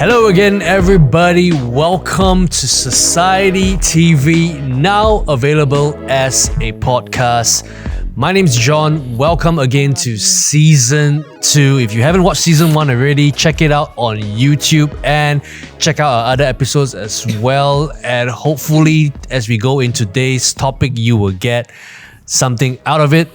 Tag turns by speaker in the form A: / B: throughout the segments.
A: Hello again, everybody. Welcome to Society TV, now available as a podcast. My name's John. Welcome again to Season 2. If you haven't watched Season 1 already, check it out on YouTube and check out our other episodes as well. And hopefully, as we go into today's topic, you will get something out of it.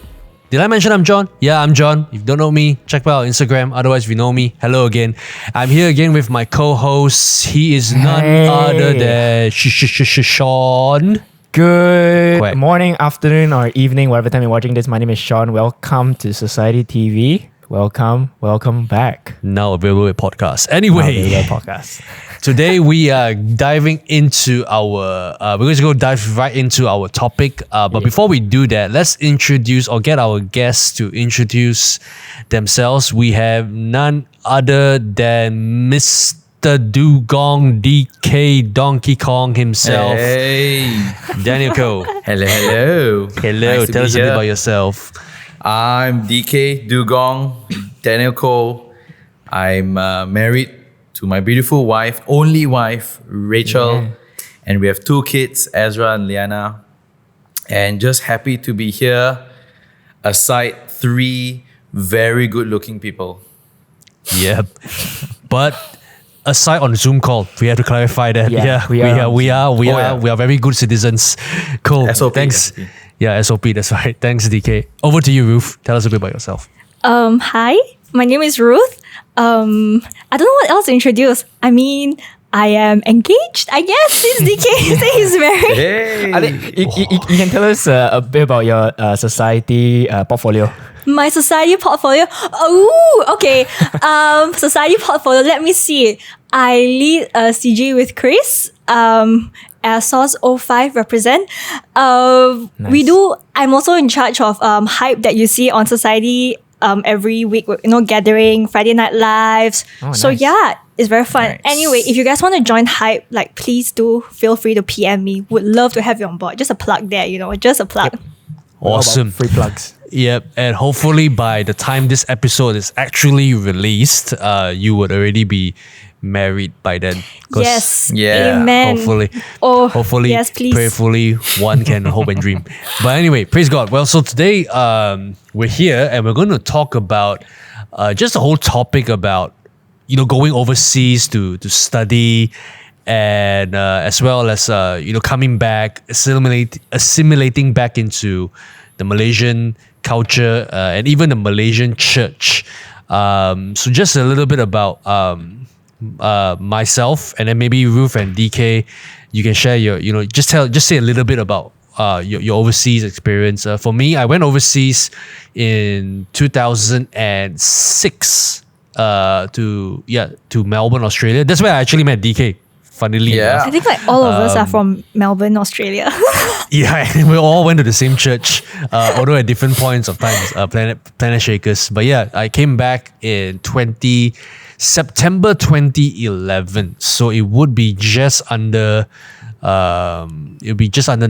A: Did I mention I'm John? Yeah, I'm John. If you don't know me, check out Instagram. Otherwise, if you know me, hello again. I'm here again with my co-host. He is none other than Shaun.
B: Good
A: Quek.
B: morning, afternoon, or evening, whatever time you're watching this. My name is Shaun. Welcome to Society TV. Welcome back.
A: Now available with podcast. Anyway,
B: Podcast.
A: today we are diving into our, we're going to go dive right into our topic. But before we do that, let's introduce or get our guests to introduce themselves. We have none other than Mr. Dugong DK Donkey Kong himself.
C: Hey.
A: Daniel Ko.
C: Hello.
A: Hello,
C: Nice to
A: tell
C: be
A: us a bit
C: here.
A: about yourself.
C: I'm DK Dugong, Daniel Cole. I'm married to my beautiful wife, only wife, Rachel.
B: Yeah.
C: And we have 2 kids, Ezra and Liana. And just happy to be here aside 3 very good looking people.
A: Yep. But aside on Zoom call, we have to clarify that.
B: Yeah,
A: we are very good citizens. Cool.
C: SOP,
A: Thanks.
C: SOP.
A: Yeah, SOP, that's right. Thanks, DK. Over to you, Ruth. Tell us a bit about yourself.
D: Hi, my name is Ruth. I don't know what else to introduce. I mean, I am engaged, I guess, since DK said he's married.
C: Hey.
B: I think you can tell us a bit about your society portfolio.
D: My society portfolio. Oh, okay. Society portfolio. Let me see. I lead CG with Chris. As Soz 05 represent. We do. I'm also in charge of hype that you see on Society every week. Gathering Friday Night Lives.
B: Oh,
D: so
B: nice.
D: yeah, it's very fun.
C: Nice.
D: Anyway, if you guys want to join hype, please do feel free to PM me. Would love to have you on board. Just a plug there. Just a plug.
B: Yep. All about
A: Awesome.
B: free plugs.
A: Yep. And hopefully by the time this episode is actually released, you would already be married by then. 'Cause
D: Yes.
C: Yeah,
D: Amen.
A: Hopefully,
D: yes, please.
A: prayerfully, one can hope and dream. But anyway, praise God. Well, so today we're here and we're going to talk about just a whole topic about going overseas to study, and as well as coming back, assimilating back into the Malaysian culture and even the Malaysian church. So just a little bit about myself, and then maybe Ruth and DK, you can share your, just say a little bit about your overseas experience. For me, I went overseas in 2006 to Melbourne, Australia. That's where I actually met DK. Funnily
C: Yeah.
A: enough.
D: I think all of us are from Melbourne, Australia.
A: Yeah, and we all went to the same church, although at different points of time, Planet Shakers. But yeah, I came back in September 2011. So it would be just under, just under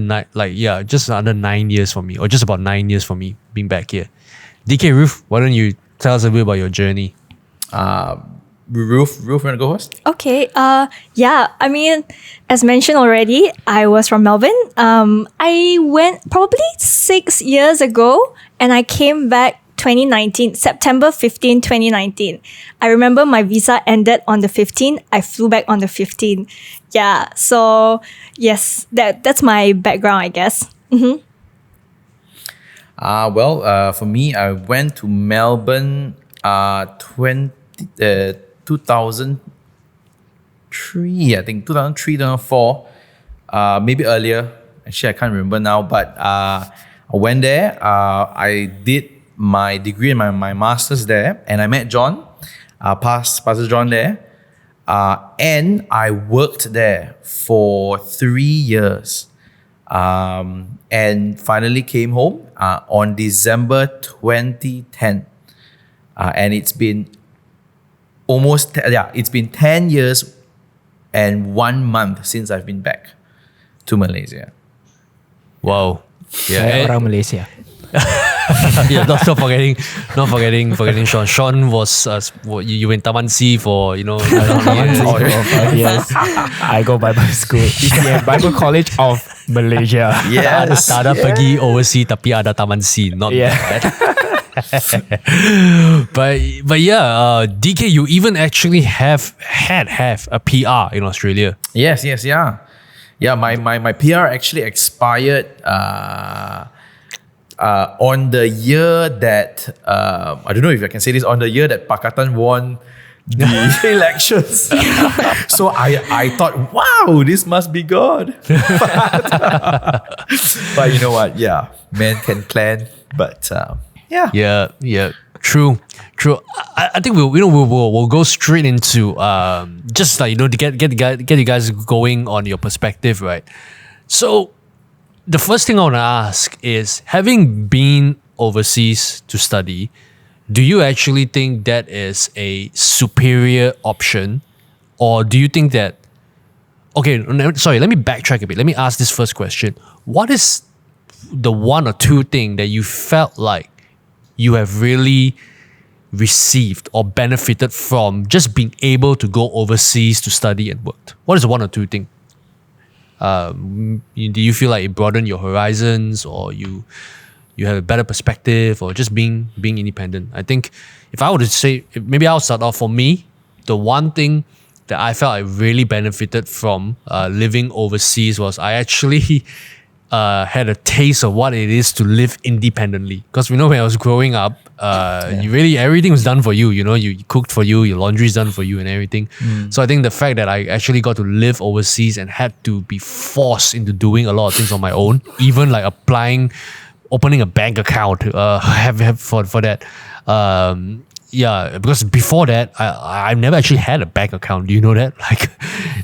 A: 9 years for me, or just about 9 years for me being back here. DK, Ruth, why don't you tell us a bit about your journey?
C: Ruth, you want to go first?
D: Okay. Yeah. I mean, as mentioned already, I was from Melbourne. I went probably 6 years ago, and I came back 2019, September 15, 2019. I remember my visa ended on the 15th. I flew back on the 15th. Yeah. So yes, that's my background, I guess. Mm-hmm.
C: For me, I went to Melbourne 2003, I think 2003, 2004, maybe earlier. Actually, I can't remember now, but I went there. I did my degree and my master's there, and I met John, Pastor John there, and I worked there for 3 years, and finally came home on December 2010, and it's been it's been 10 years and 1 month since I've been back to Malaysia.
A: Wow.
B: Saya orang Malaysia.
A: Yeah, not forgetting Shaun. Shaun was you in Taman C for
B: For 5 years. I go Bible school. ECM Bible College of Malaysia.
C: Yes.
A: Tak ada pergi overseas tapi ada Taman C. Not bad. But yeah, DK, you even actually have a PR in Australia.
C: Yes, yeah. Yeah, my PR actually expired on the year that I don't know if I can say this, on the year that Pakatan won the elections. So I thought, wow, this must be God. But you know what? Yeah, man can plan, but yeah.
A: Yeah. True. I think we'll go straight into just like to get you guys going on your perspective, right? So the first thing I want to ask is, having been overseas to study, do you actually think that is a superior option, or do you think that? Okay, sorry. Let me backtrack a bit. Let me ask this first question: what is the one or two thing that you felt like you have really received or benefited from just being able to go overseas to study and work? What is the one or two thing? Do you feel like it broadened your horizons, or you have a better perspective, or just being independent? I think if I were to say, maybe I'll start off. For me, the one thing that I felt I really benefited from living overseas was I actually had a taste of what it is to live independently. Because when I was growing up, you really, everything was done for you. You cooked for you, your laundry is done for you and everything. So I think the fact that I actually got to live overseas and had to be forced into doing a lot of things on my own, even like opening a bank account, have for that. Because before that, I never actually had a bank account. Do you know that?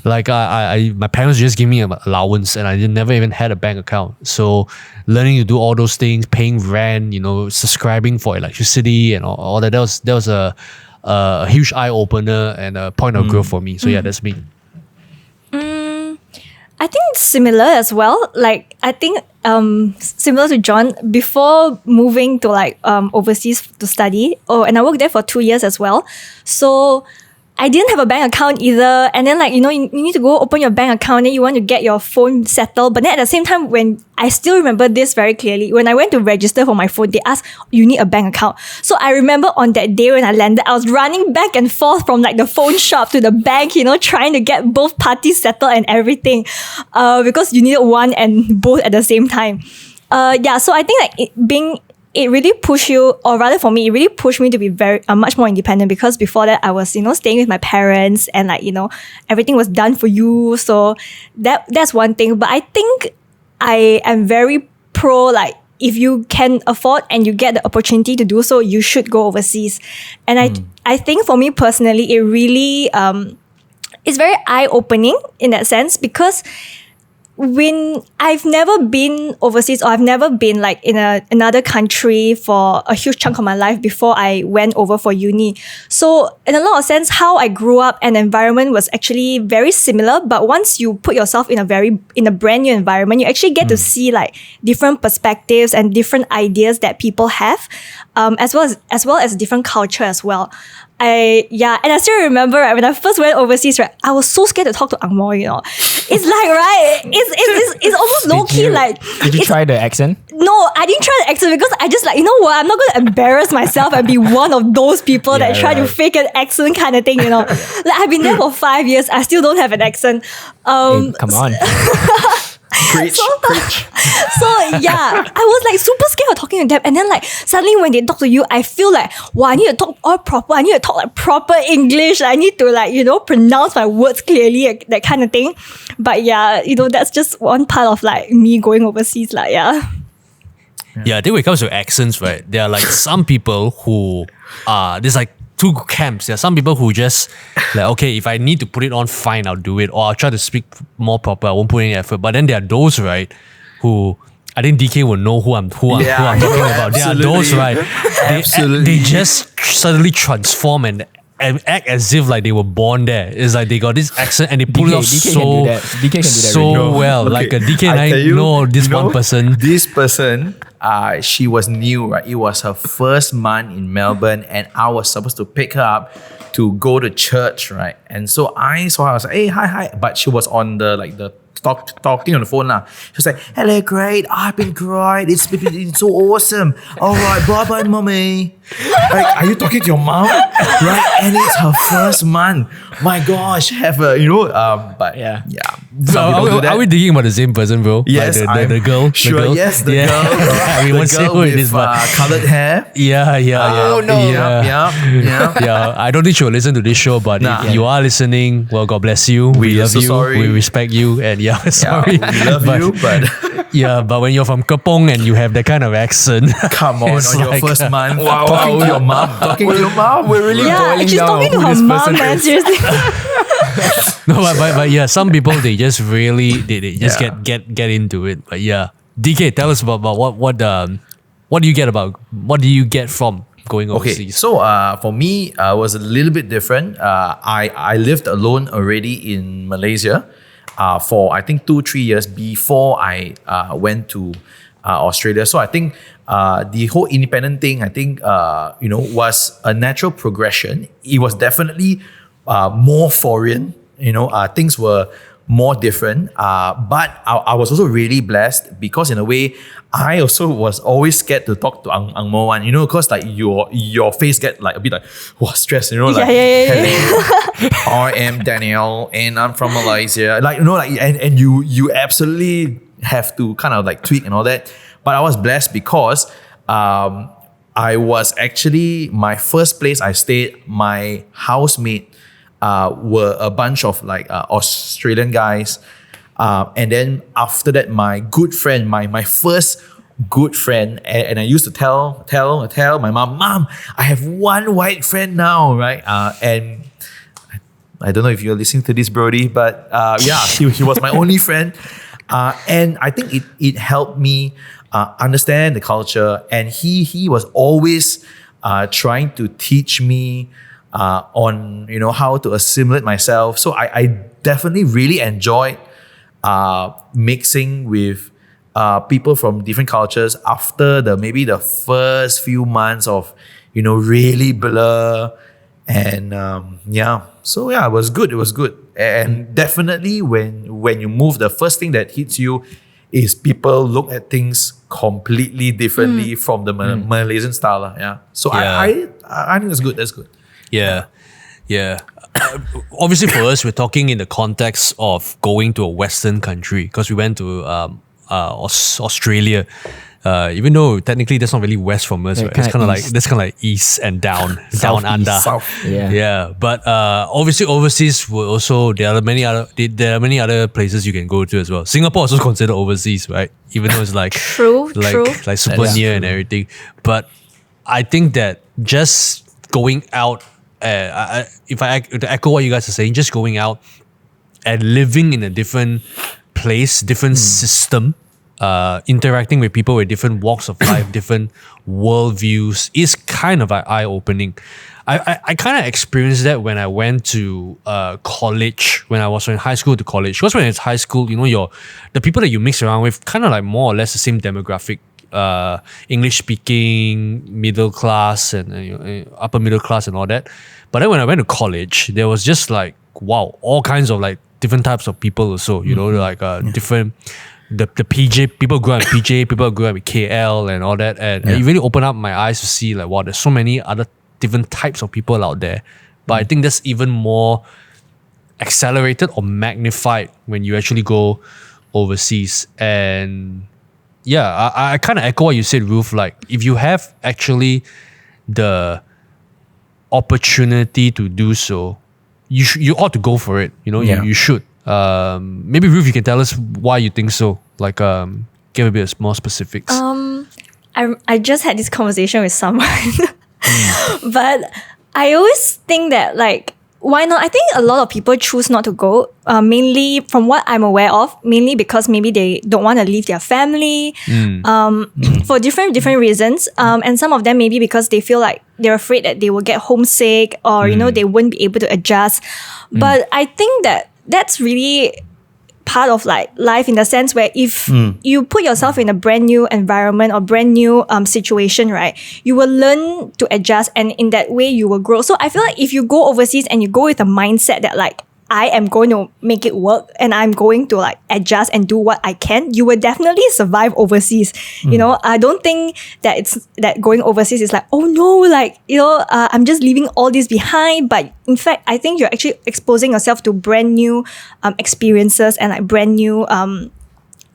A: Like my parents just gave me an allowance, and I never even had a bank account. So learning to do all those things, paying rent, subscribing for electricity and all that, that was a huge eye opener and a point of growth for me. So yeah, that's me.
D: I think it's similar as well. Like, I think similar to John, before moving to overseas to study, and I worked there for 2 years as well. So I didn't have a bank account either. And then you need to go open your bank account, and then you want to get your phone settled. But then at the same time, when I still remember this very clearly, when I went to register for my phone, they asked, you need a bank account. So I remember on that day when I landed, I was running back and forth from the phone shop to the bank, trying to get both parties settled and everything, because you needed one and both at the same time. So I think it really pushed you, or rather for me, it really pushed me to be very much more independent, because before that I was, staying with my parents, and everything was done for you. So that's one thing. But I think I am very pro, if you can afford and you get the opportunity to do so, you should go overseas. And I think for me personally, it really is very eye-opening in that sense, because when I've never been overseas, or I've never been in another country for a huge chunk of my life before I went over for uni. So in a lot of sense, how I grew up and environment was actually very similar. But once you put yourself in a brand new environment, you actually get to see different perspectives and different ideas that people have, as well as different culture as well. And I still remember when I first went overseas, I was so scared to talk to Ang Mo, It's it's almost low key.
B: Did you try the accent?
D: No, I didn't try the accent, because I just I'm not going to embarrass myself and be one of those people that try to fake an accent kind of thing, I've been there for 5 years, I still don't have an accent.
B: Hey, come on.
C: Preach.
D: So I was super scared of talking to them, and then suddenly when they talk to you, I feel wow, I need to talk all proper. I need to talk proper English. I need to pronounce my words clearly, that kind of thing. But that's just one part of me going overseas. Yeah,
A: I think when it comes to accents, right, there are some people who there's two camps. There are some people who just okay, if I need to put it on, fine, I'll do it, or I'll try to speak more proper, I won't put any effort. But then there are those, right, who I think DK will know who I'm talking about. There are those, right? They just suddenly transform and and act as if like they were born there. It's like they got this accent and they pull it off
B: DK
A: so
B: can do that. DK can do that
A: so
B: really
A: well.
C: Okay,
A: Like a DK and
C: I
A: I
C: tell you,
A: know this
C: you know,
A: one person.
C: This person, she was new, right? It was her first month in Melbourne, and I was supposed to pick her up to go to church, right? And so I saw her, I was like, hey, hi. But she was on the talking on the phone now. She was like, hello, great. I've been great. It's been so awesome. All right, bye, mommy. Like, are you talking to your mom? Right? And it's her first month. My gosh, have a, but
B: Yeah.
C: Some people do that.
A: Are we thinking about the same person, bro?
C: Yes,
A: like the girl.
C: Sure,
A: the girl?
C: yes, the
A: yeah.
C: girl.
A: I mean,
C: The
A: won't say
C: girl
A: who it
C: with
A: is, but
C: coloured hair.
A: yeah.
B: Oh, no.
A: Yeah.
C: Yeah.
A: I don't think she'll listen to this show, but
C: Nah.
A: if you are listening, well, God bless you. We
C: are
A: love
C: so
A: you.
C: sorry.
A: We respect you, and sorry.
C: We love you, but
A: Yeah, but when you're from Kepong and you have that kind of accent,
C: come on,
A: it's
C: on your
A: like,
C: first month, talking to your mom,
B: We're really
D: Yeah,
B: boiling
D: she's
B: down
D: talking to
B: who
D: her
B: this
D: mom,
B: person
D: man.
B: is.
D: Seriously.
A: No, but yeah, some people they just really they just
C: Yeah.
A: get into it. But yeah, DK, tell us about what do you get from going
C: Okay,
A: overseas?
C: so for me, it was a little bit different. I lived alone already in Malaysia for I think 2-3 years before I went to Australia. So I think the whole independent thing, I think was a natural progression. It was definitely more foreign. Things were more different. But I was also really blessed because in a way, I also was always scared to talk to Ang Mo one, because like your face get like a bit like stressed, like
D: Yeah.
C: hello, I am Daniel and I'm from Malaysia. And you absolutely have to kind of like tweak and all that. But I was blessed because I was actually my first place I stayed, my housemate were a bunch of like Australian guys. And then after that, my good friend, my first good friend, and I used to tell my mom, I have one white friend now, right? And I don't know if you're listening to this, Brody, but he was my only friend. And I think it helped me understand the culture. And he was always trying to teach me on how to assimilate myself. So I definitely really enjoyed mixing with people from different cultures after maybe the first few months of really blur and so it was good and definitely when you move, the first thing that hits you is people look at things completely differently from the Malaysian style. So
A: Yeah.
C: I think that's good.
A: Yeah. Obviously, for us, we're talking in the context of going to a Western country because we went to Australia. Even though technically that's not really west from us,
B: Yeah,
A: right? It's
B: kinda
A: kind of like east and down, down under.
C: South.
B: Yeah.
A: But obviously overseas were also there are many other places you can go to as well. Singapore is also considered overseas, right? Even though it's like
D: True.
A: like super
B: That's
A: near
B: true.
A: and everything. But I think that just going out, if I to echo what you guys are saying, just going out and living in a different place, different system, interacting with people with different walks of life, different worldviews is kind of like eye-opening. I kind of experienced that when I went to college, when I was in high school to college. Because when it's high school, the people that you mix around with kind of like more or less the same demographic. English speaking, middle class and upper middle class and all that. But then when I went to college, there was just like, wow, all kinds of like different types of people also, different, the PJ, people grew up in PJ, people grew up in KL and all that. And it really opened up my eyes to see like, wow, there's so many other different types of people out there. But I think that's even more accelerated or magnified when you actually go overseas. And yeah, I kind of echo what you said, Ruth. Like, if you have actually the opportunity to do so, you ought to go for it. You should. Maybe Ruth, you can tell us why you think so. Like, give a bit more specifics.
D: I just had this conversation with someone, but I always think that like why not? I think a lot of people choose not to go, mainly from what I'm aware of, mainly because maybe they don't want to leave their family for different reasons. And some of them maybe because they feel like they're afraid that they will get homesick or, they wouldn't be able to adjust. But I think that that's really part of like life in the sense where if you put yourself in a brand new environment or brand new situation, right, you will learn to adjust, and in that way you will grow. So I feel like if you go overseas and you go with a mindset that like, I am going to make it work and I'm going to like adjust and do what I can, you will definitely survive overseas. I don't think that it's that going overseas is like, oh no, like, I'm just leaving all this behind. But in fact, I think you're actually exposing yourself to brand new experiences and like brand new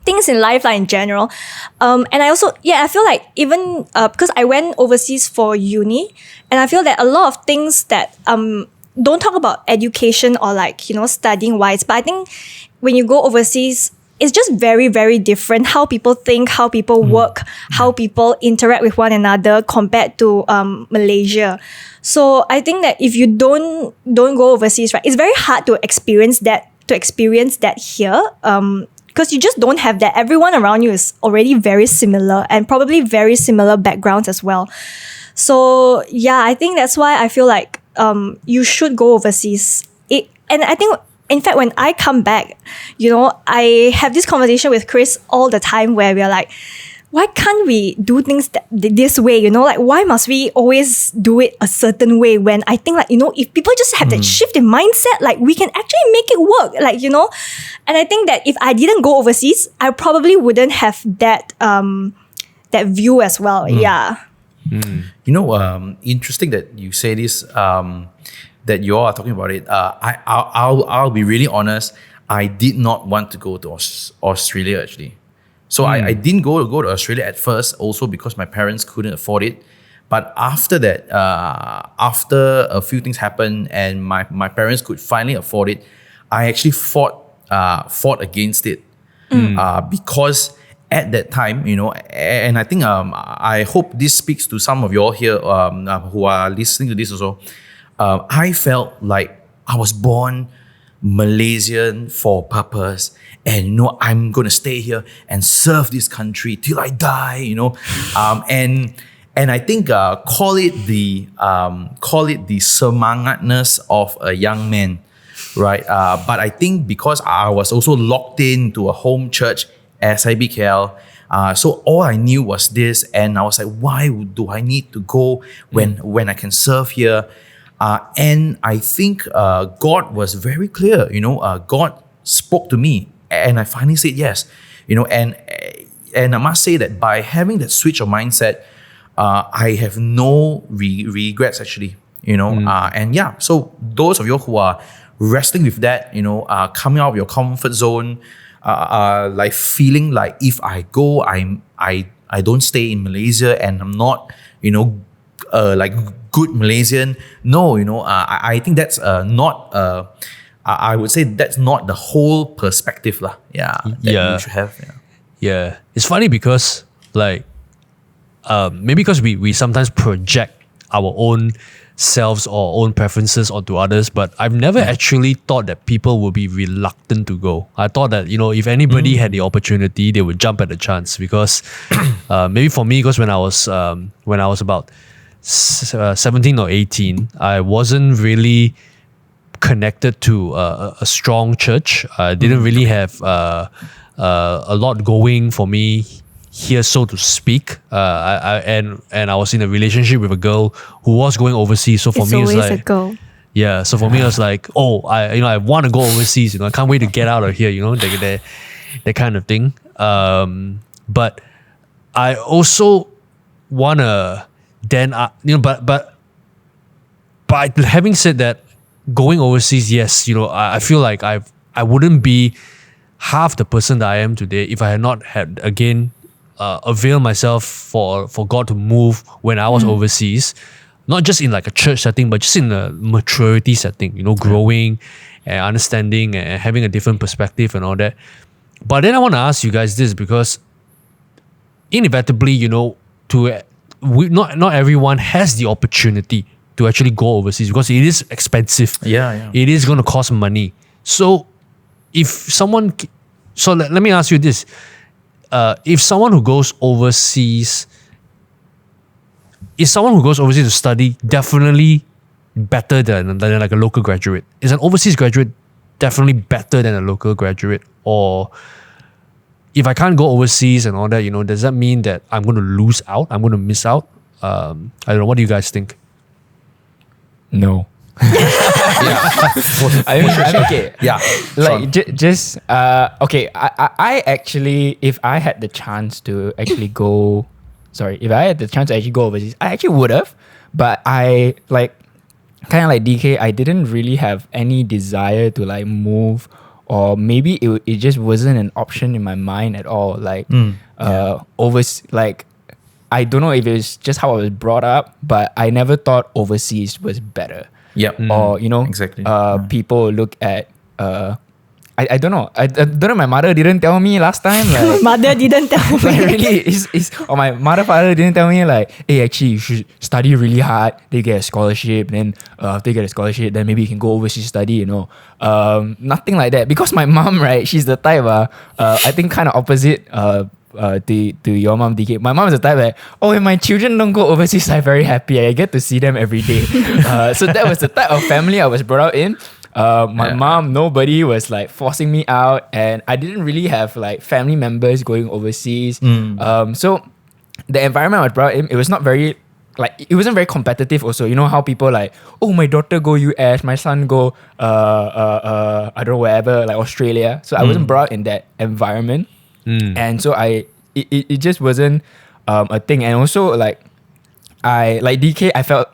D: things in life, like in general. And I also, I feel like even because I went overseas for uni, and I feel that a lot of things that don't talk about education or like, studying wise, but I think when you go overseas, it's just very, very different how people think, how people work, how people interact with one another compared to Malaysia. So I think that if you don't go overseas, right, it's very hard to experience that here. Because you just don't have that. Everyone around you is already very similar and probably very similar backgrounds as well. So I think that's why I feel like you should go overseas. And I think, in fact, when I come back, I have this conversation with Chris all the time where we're like, why can't we do things this way? Like, why must we always do it a certain way? When I think like, if people just have that shift in mindset, like we can actually make it work, like, and I think that if I didn't go overseas, I probably wouldn't have that view as well.
C: Interesting that you say this, that you all are talking about it. I'll be really honest. I did not want to go to Australia actually. So I didn't go to Australia at first, also because my parents couldn't afford it. But after that, after a few things happened and my parents could finally afford it, I actually fought against it because at that time, and I think I hope this speaks to some of you all here who are listening to this also. I felt like I was born Malaysian for purpose, and I'm gonna stay here and serve this country till I die. And I think call it the semangatness of a young man, right? But I think because I was also locked into a home church, SIBKL, so all I knew was this, and I was like, why do I need to go when I can serve here? And I think God was very clear. God spoke to me, and I finally said yes. And I must say that by having that switch of mindset, I have no regrets actually. So those of you who are wrestling with that, coming out of your comfort zone, like feeling like if I go, I don't stay in Malaysia and I'm not, like good Malaysian. No, I think that's not. I would say that's not the whole perspective, lah. That you should have.
A: Yeah, it's funny because like, maybe because we sometimes project our own selves or own preferences onto others, but I've never actually thought that people would be reluctant to go. I thought that, if anybody had the opportunity, they would jump at the chance because maybe for me, because when I was about 17 or 18, I wasn't really connected to a strong church. I didn't really have a lot going for me here, so to speak. And I was in a relationship with a girl who was going overseas. So for me, it's like
D: a goal.
A: Yeah. So for me, it was like, I want to go overseas. I can't wait to get out of here. That kind of thing. But I also wanna then, but having said that, going overseas, yes, I feel like I wouldn't be half the person that I am today if I had not had again availed myself for God to move when I was overseas, not just in like a church setting, but just in a maturity setting, growing and understanding and having a different perspective and all that. But then I want to ask you guys this, because inevitably, not everyone has the opportunity to actually go overseas because it is expensive.
C: Yeah.
A: It is going to cost money. So if someone, so let me ask you this. If someone who goes overseas, is someone who goes overseas to study definitely better than like a local graduate? Is an overseas graduate definitely better than a local graduate? Or if I can't go overseas and all that, does that mean that I'm going to lose out? I'm going to miss out? I don't know. What do you guys think?
B: No. I mean, okay.
C: Yeah.
B: Like okay. I actually, if I had the chance to actually go, if I had the chance to actually go overseas, I actually would have. But I kind of like DK, I didn't really have any desire to like move, or maybe it just wasn't an option in my mind at all. Overseas, like, I don't know if it's just how I was brought up, but I never thought overseas was better.
C: Yeah.
B: Or,
C: exactly.
B: People look at, I don't know. I don't know. My mother didn't tell me last time. Like,
D: Mother didn't tell me.
B: like really, or my father didn't tell me like, hey, actually you should study really hard. They get a scholarship, then after you get a scholarship, then maybe you can go overseas study. Nothing like that. Because my mom, right, she's the type. I think kind of opposite. To your mom, DK. My mom is the type that, if my children don't go overseas, I'm very happy. I get to see them every day. So that was the type of family I was brought up in. My mom, nobody was like forcing me out, and I didn't really have like family members going overseas. So the environment I was brought in, it was not very it wasn't very competitive also. You know how people like, my daughter go US, my son go I don't know, wherever, like Australia. So I wasn't brought up in that environment. And so it just wasn't a thing. And also like DK, I felt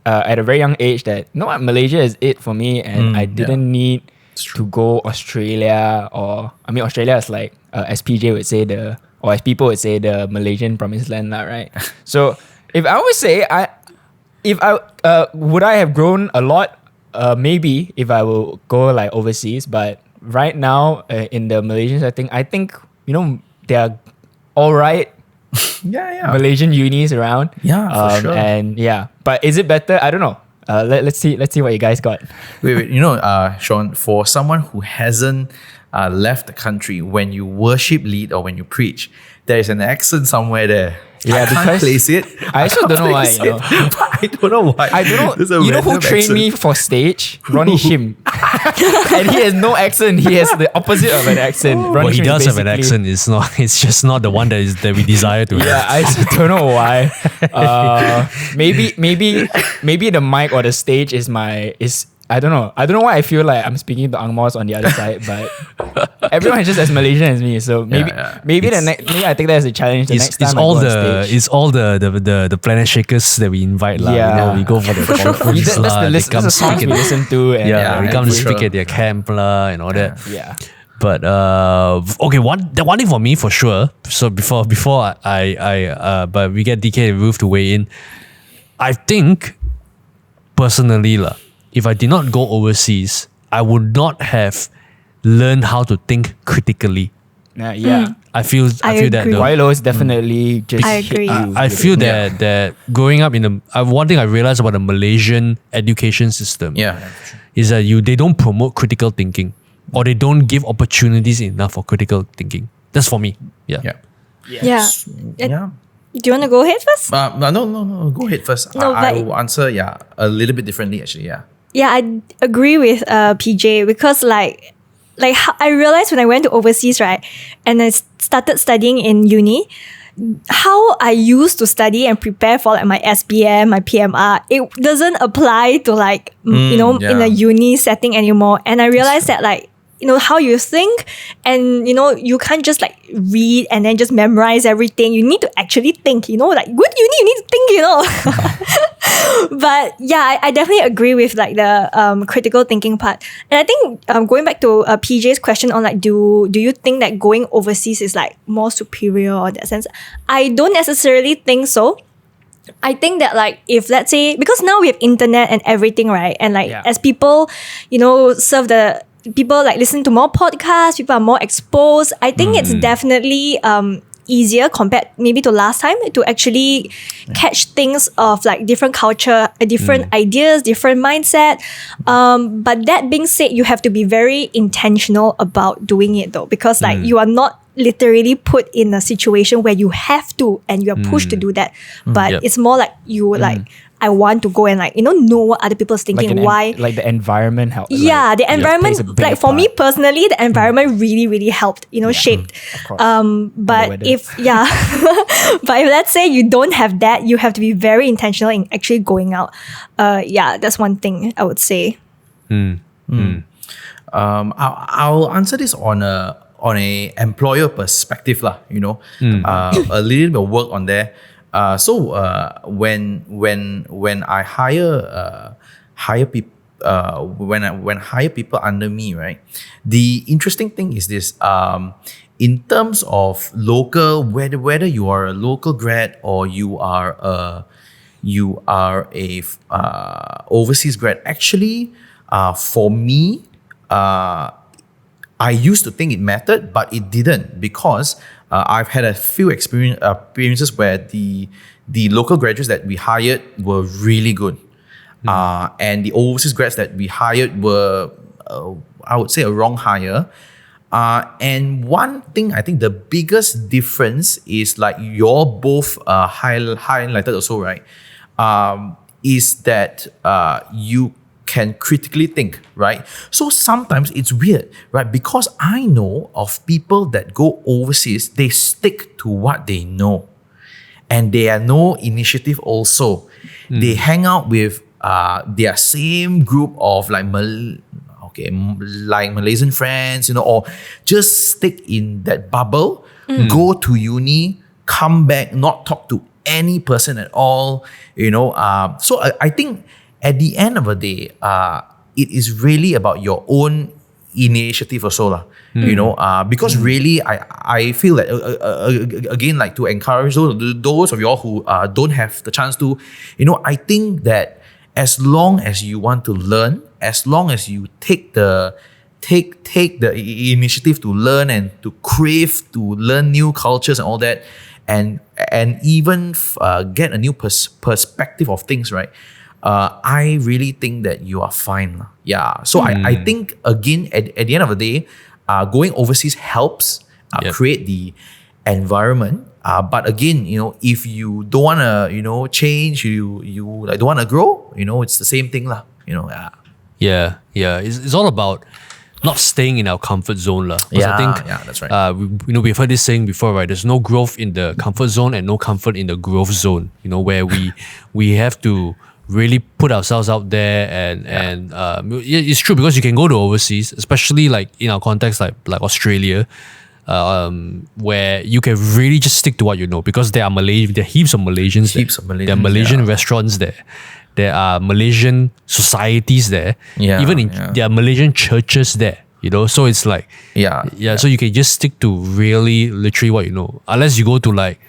B: at a very young age that Malaysia is it for me, and I didn't need to go Australia, or Australia is like as PJ would say as people would say, the Malaysian promised land, right? So if I would say would I have grown a lot? Maybe if I will go like overseas, but right now in the Malaysian setting, I think they are all right. Malaysian unis around.
C: For sure.
B: And but is it better? I don't know. Let's see what you guys got.
C: Wait, Shaun, for someone who hasn't left the country, when you worship lead or when you preach, there is an accent somewhere there. I can't place it.
B: I also don't know why.
C: I don't know why.
B: I don't know. You know who trained me for stage? Ronnie Shim. And he has no accent. He has the opposite of an accent.
A: Well, he does have an accent. It's just not the one that we desire to have.
B: Yeah, I just don't know why. Maybe the mic or the stage is I don't know. I don't know why I feel like I'm speaking to Ang Mohs on the other side, but everyone is just as Malaysian as me. So maybe maybe I take that as a challenge. The next time I go on stage.
A: It's all the planet shakers that we invite.
B: Yeah.
A: We go for the conference.
B: That's the songs we listen to. And
A: we come to speak at their camp and all that.
B: Yeah.
A: But okay, one thing for me for sure. So before but we get DK and Ruth to weigh in. I think personally if I did not go overseas, I would not have learned how to think critically. I feel that
B: Wilo is definitely just.
D: I agree.
A: I feel that growing up one thing I realized about the Malaysian education system is that they don't promote critical thinking, or they don't give opportunities enough for critical thinking. That's for me.
D: Yeah.
C: Do
D: you want to go ahead first?
C: No. Go ahead first. I will answer a little bit differently actually.
D: Yeah, I agree with PJ, because like I realized when I went to overseas, right, and I started studying in uni, how I used to study and prepare for like my SPM, my PMR, it doesn't apply to in a uni setting anymore. And I realized that how you think, and you can't just read and then just memorize everything. You need to actually think, good uni, you need to think, But yeah, I definitely agree with the critical thinking part. And I think going back to PJ's question on do you think that going overseas is more superior or that sense? I don't necessarily think so. I think that if let's say, because now we have internet and everything, right? And as people, serve people listen to more podcasts, people are more exposed. I think it's definitely easier compared maybe to last time to actually catch things of like different culture, different ideas, different mindset. But that being said, you have to be very intentional about doing it though, because like you are not literally put in a situation where you have to and you are pushed to do that. But it's more like you like, I want to go and like, know what other people are thinking, why.
B: Like the environment helped.
D: Yeah, the environment, like for me personally, the environment really, really helped, shaped.
B: Of course.
D: But if let's say you don't have that, you have to be very intentional in actually going out. That's one thing I would say.
C: I'll answer this on a employer perspective lah. A little bit of work on there. So when I hire people, when hire people under me, right? The interesting thing is this: in terms of local, whether you are a local grad or you are a overseas grad, actually, for me, I used to think it mattered, but it didn't, because I've had a few experiences where the local graduates that we hired were really good. And the overseas grads that we hired were, I would say, a wrong hire. And one thing, I think the biggest difference is like you're both highlighted also, right? Is that you can critically think, right? So sometimes it's weird, right? Because I know of people that go overseas, they stick to what they know. And they are no initiative also. They hang out with their same group of like Malaysian friends, or just stick in that bubble, go to uni, come back, not talk to any person at all, So I think at the end of the day, it is really about your own initiative also lah. Because really I feel that again, like to encourage those of y'all who don't have the chance to, I think that as long as you want to learn, as long as you take the initiative to learn and to crave to learn new cultures and all that, and even get a new perspective of things, right? I really think that you are fine. Yeah. So I think, again, at the end of the day, going overseas helps create the environment. But again, if you don't want to, change, you like don't want to grow, it's the same thing lah.
A: Yeah. It's all about not staying in our comfort zone lah. I think,
C: that's right.
A: We've heard this saying before, right? There's no growth in the comfort zone and no comfort in the growth zone. Where we have to really put ourselves out there and it's true, because you can go to overseas, especially like in our context like Australia, where you can really just stick to what you know, because there are heaps of Malaysians there. There are Malaysian restaurants there. There are Malaysian societies there. There are Malaysian churches there. So it's like so you can just stick to really literally what you know, unless you go to like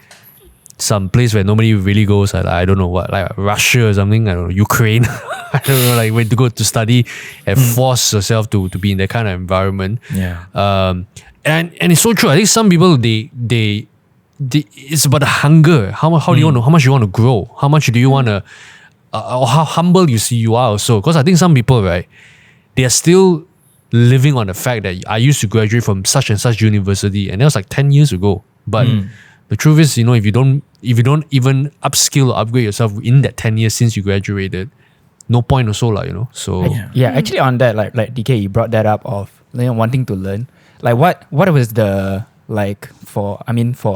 A: some place where nobody really goes, I don't know what, like Russia or something, I don't know, Ukraine. I don't know, like when to go to study and force yourself to be in that kind of environment. And it's so true. I think some people they it's about the hunger. How do you want to, how much you want to grow? How much do you want to, or how humble you are also? Because I think some people, right, they are still living on the fact that I used to graduate from such and such university, and that was like 10 years ago. But the truth is, if you don't even upskill or upgrade yourself in that 10 years since you graduated, no point also lah, So
B: actually on that, like DK, you brought that up of wanting to learn. Like what was the, like for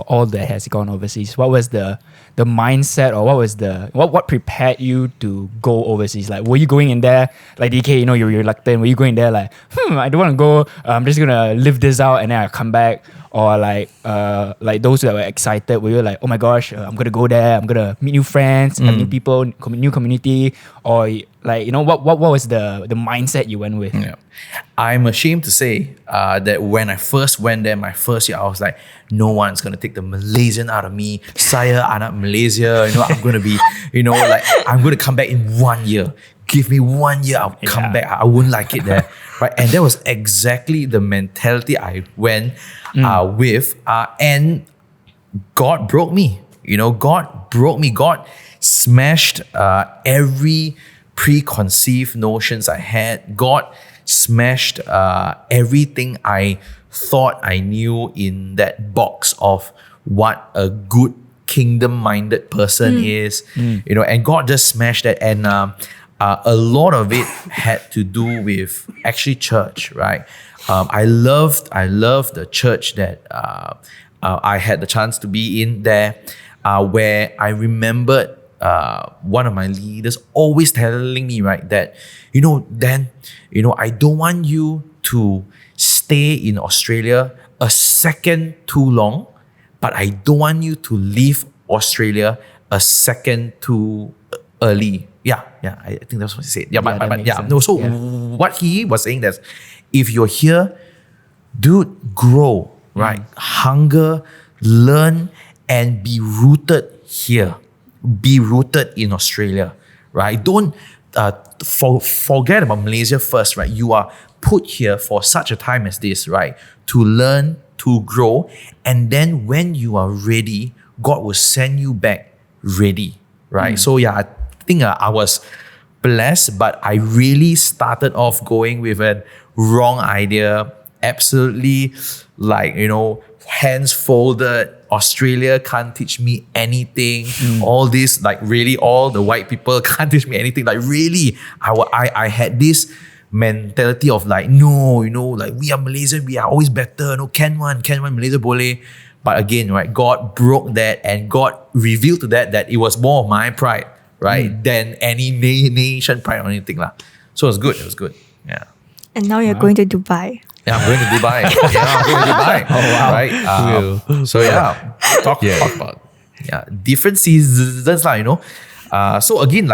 B: all that has gone overseas, what was the mindset, or what was what prepared you to go overseas? Like, were you going in there like DK, you're reluctant? Were you going there like, I don't want to go, I'm just gonna live this out and then I'll come back? Or like those that were excited, were you like, oh my gosh, I'm gonna go there, I'm gonna meet new friends, have new people, new community? Or like, what was the mindset you went with?
C: I'm ashamed to say that when I first went there, my first year, I was like, no one's gonna take the Malaysian out of me. Saya anak Malaysia, I'm gonna be, like I'm gonna come back in 1 year. Give me 1 year, I'll come back. I wouldn't like it there. Right? And that was exactly the mentality I went with. And God broke me. God broke me. God smashed every preconceived notions I had. God smashed everything I thought I knew in that box of what a good kingdom-minded person is. And God just smashed that. And a lot of it had to do with actually church, right? I loved the church that I had the chance to be in there, where I remembered one of my leaders always telling me, right, that, Dan, I don't want you to stay in Australia a second too long, but I don't want you to leave Australia a second too early. Yeah, I think that's what he said. What he was saying that if you're here, dude, grow, right? Hunger, learn, and be rooted here. Be rooted in Australia, right? Don't forget about Malaysia first, right? You are put here for such a time as this, right? To learn, to grow, and then when you are ready, God will send you back ready, right? So I think I was blessed, but I really started off going with a wrong idea, absolutely hands folded. Australia can't teach me anything. All this, really, all the white people can't teach me anything. Really, I had this mentality of no, we are Malaysian, we are always better. No, can one Malaysia boleh. But again, right, God broke that, and God revealed to that it was more of my pride, right, than any nation pride or anything lah. So it was good. Yeah.
D: And now you're going to Dubai.
C: Yeah, I'm going to Dubai. I'm going to Dubai. Oh, wow. Right? So talk about different seasons lah, so again,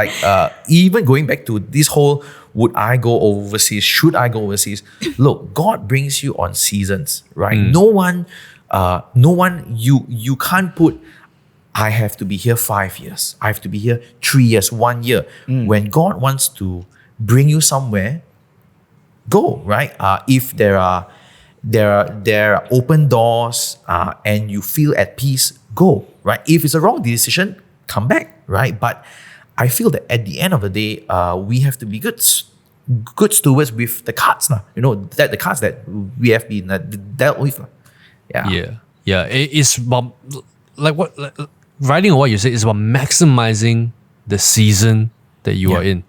C: even going back to this whole, would I go overseas? Should I go overseas? Look, God brings you on seasons, right? No one, you can't put, I have to be here 5 years. I have to be here 3 years, 1 year. When God wants to bring you somewhere, go, right? If there are open doors and you feel at peace, go, right? If it's a wrong decision, come back, right? But I feel that at the end of the day, we have to be good stewards with the cards, that the cards that we have been dealt with.
A: Yeah. It's about writing on what you said is about maximizing the season that you are in,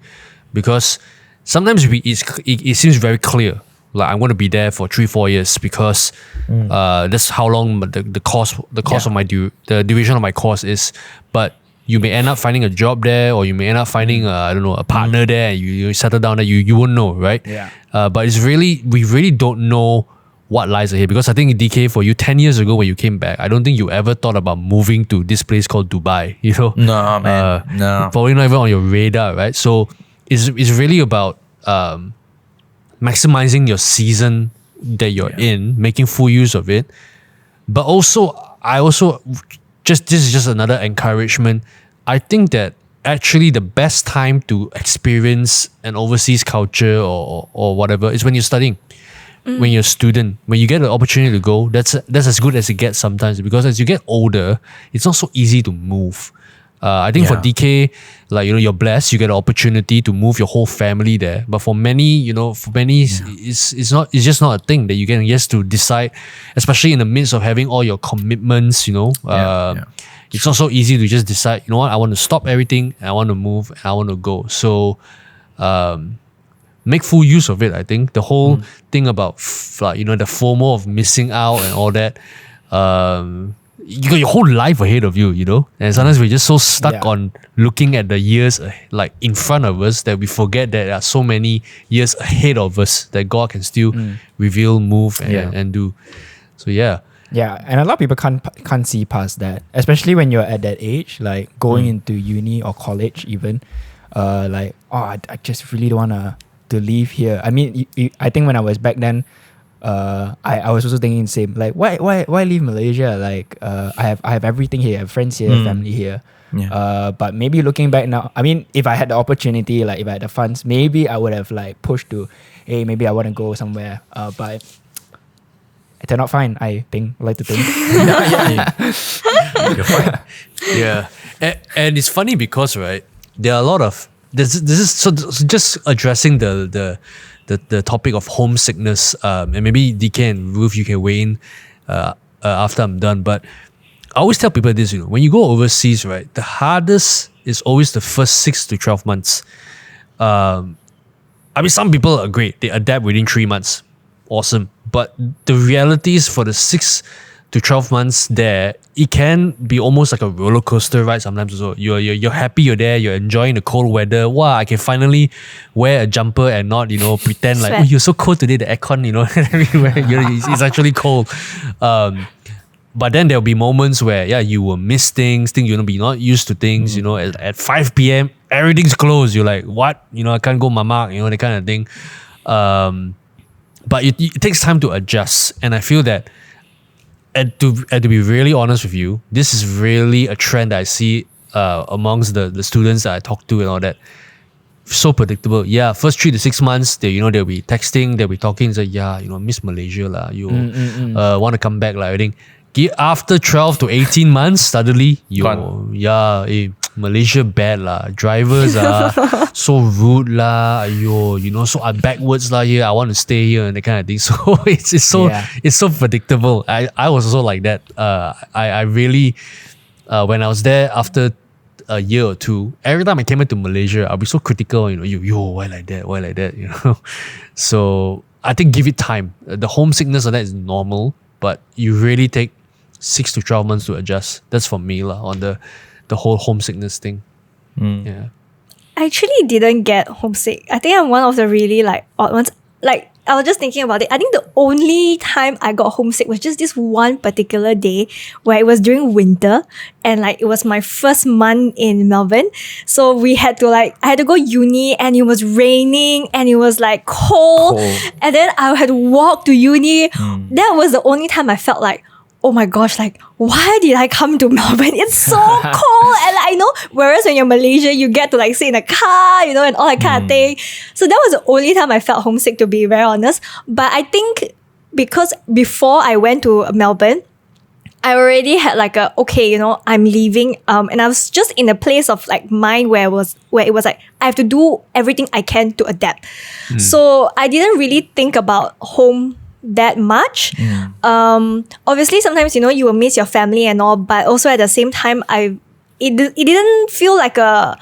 A: because sometimes it seems very clear. I'm going to be there for 3-4 years because that's how long the course of the duration of my course is. But you may end up finding a job there, or you may end up finding a partner there, and you settle down there. You won't know, right? Yeah. But we really don't know what lies ahead, because I think DK, for you 10 years ago when you came back, I don't think you ever thought about moving to this place called Dubai.
C: No, man. No.
A: Probably not even on your radar, right? So it's really about maximizing your season that you're in, making full use of it. But this is just another encouragement. I think that actually the best time to experience an overseas culture or whatever is when you're studying. When you're a student, when you get the opportunity to go, that's as good as it gets sometimes, because as you get older, it's not so easy to move. I think for DK, you're blessed, you get an opportunity to move your whole family there. But for many, it's just not a thing that you get just to decide, especially in the midst of having all your commitments, It's not so easy to just decide, I want to stop everything, and I want to move, and I want to go. So, make full use of it. I think the whole thing about the FOMO of missing out and all that, you got your whole life ahead of you, and sometimes we're just so stuck on looking at the years in front of us that we forget that there are so many years ahead of us that God can still reveal, move, and do. So
B: and a lot of people can't see past that, especially when you're at that age, going into uni or college even. I just really don't want to leave here. I mean, I think when I was back then, I was also thinking the same. Why leave Malaysia? I have everything here. I have friends here, family here. But maybe looking back now, I mean, if I had the opportunity, if I had the funds, maybe I would have pushed to, hey, maybe I want to go somewhere. But it turned out fine. I like to think.
C: You're fine.
A: Yeah, and it's funny because right, there are a lot of this is so just addressing the topic of homesickness. And maybe DK and Ruth, you can weigh in after I'm done. But I always tell people this, when you go overseas, right, the hardest is always the first 6 to 12 months. I mean, some people are great; they adapt within 3 months, awesome. But the reality is, for the 6 to 12 months there, it can be almost like a roller coaster ride sometimes also. You're happy you're there, you're enjoying the cold weather. Wow, I can finally wear a jumper and not, pretend like, oh, you're so cold today, the aircon, everywhere. It's actually cold. But then there'll be moments where, you will miss things you'll be not used to things, at 5 p.m., everything's closed. You're like, what? I can't go mamak, that kind of thing. But it takes time to adjust. And I feel that, and to be really honest with you, this is really a trend that I see amongst the students that I talk to and all that. So predictable. Yeah, first 3 to 6 months, they'll be texting, they'll be talking, say, miss Malaysia lah. You want to come back lah, everything. After 12 to 18 months, suddenly Malaysia bad lah. Drivers are so rude lah. So I'm backwards lah here. I want to stay here and that kind of thing. So it's so predictable. I was also like that. I really when I was there after a year or two, every time I came into Malaysia, I'll be so critical. Why like that? Why like that? So I think give it time. The homesickness of that is normal, but you really take 6 to 12 months to adjust. That's for me lah, on the whole homesickness thing. Yeah.
D: I actually didn't get homesick. I think I'm one of the really odd ones. I was just thinking about it. I think the only time I got homesick was just this one particular day where it was during winter, and it was my first month in Melbourne. So we had to I had to go uni, and it was raining and it was cold. And then I had to walk to uni. That was the only time I felt oh my gosh, why did I come to Melbourne? It's so cold. And I know, whereas when you're in Malaysia, you get to sit in a car, and all that kind of thing. So that was the only time I felt homesick, to be very honest. But I think because before I went to Melbourne, I already had I'm leaving. And I was just in a place of mind where it was I have to do everything I can to adapt. So I didn't really think about home that much. Obviously sometimes you will miss your family and all, but also at the same time it didn't feel like oh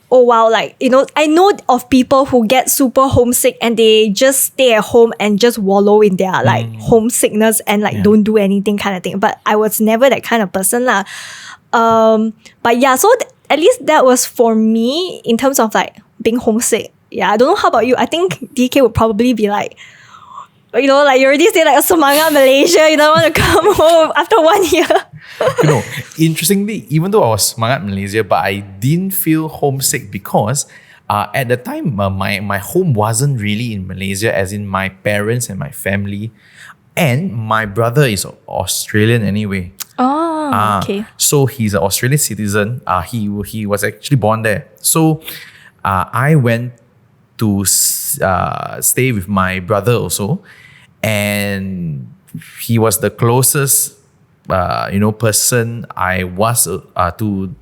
D: wow, I know of people who get super homesick and they just stay at home and just wallow in their homesickness and don't do anything kind of thing. But I was never that kind of person lah. But yeah, so at least that was for me in terms of being homesick. Yeah, I don't know how about you. I think DK would probably be you already say semangat Malaysia, you don't want to come home after 1 year.
C: Interestingly, even though I was semangat Malaysia, but I didn't feel homesick because at the time, my home wasn't really in Malaysia, as in my parents and my family. And my brother is Australian anyway.
D: Oh, okay.
C: So he's an Australian citizen. He was actually born there. So I went to stay with my brother also, and he was the closest person I was to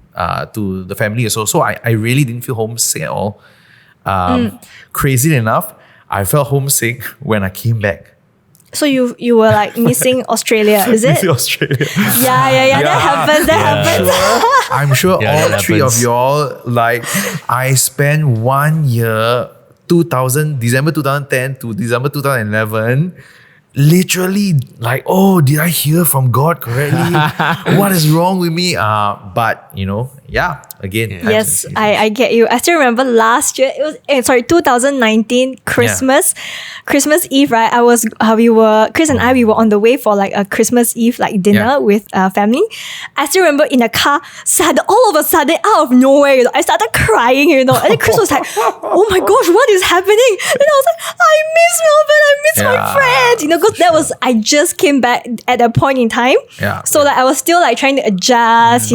C: the family also. So I really didn't feel homesick at all. Crazy enough, I felt homesick when I came back.
D: So you were missing Australia, is it?
C: Missing Australia.
D: Yeah. That happens.
C: I'm sure all three of y'all, I spent 1 year, December 2010 to December 2011, literally did I hear from God correctly? What is wrong with me? But again.
D: Yes, I get you. I still remember last year, it was 2019 Christmas. Christmas Eve, right? Chris and I, we were on the way for a Christmas Eve dinner with family. I still remember in a car, all of a sudden, out of nowhere, I started crying, and then Chris was like, oh my gosh, what is happening? And I was like, I miss Melbourne, I miss my friends, because I just came back at that point in time. So I was still trying to adjust,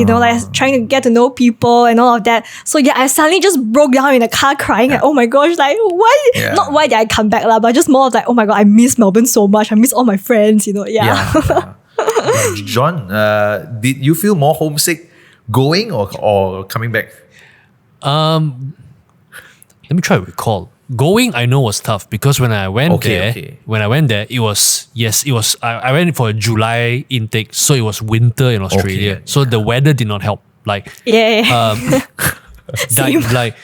D: trying to get to know people and all of that. So I suddenly just broke down in the car crying. Oh my gosh, why? Not why did I come back, but just more of oh my god, I miss Melbourne so much. I miss all my friends,
C: John, did you feel more homesick going or coming back?
A: Let me try to recall. Going, I know was tough because when I went there, it was I went for a July intake, so it was winter in Australia.
C: Okay.
A: So the weather did not help. Like
D: Same.
A: like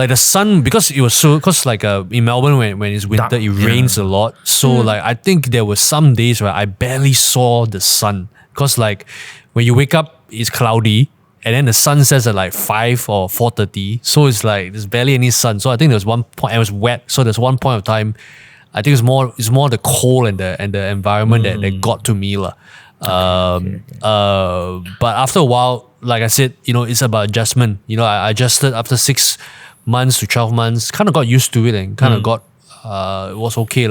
A: the sun, because it was so, because like in Melbourne when it's winter,
C: Dark,
A: it rains a lot. So like I think there were some days where I barely saw the sun, because like when you wake up, it's cloudy. And then the sun sets at like 5 or 4:30. So it's like there's barely any sun. So I think there was one point, it was wet. So there's one point of time, I think it's more the cold and the environment that got to me. But after a while, like I said, it's about adjustment. I adjusted after 6 months to 12 months, kind of got used to it and kind of got, it was okay.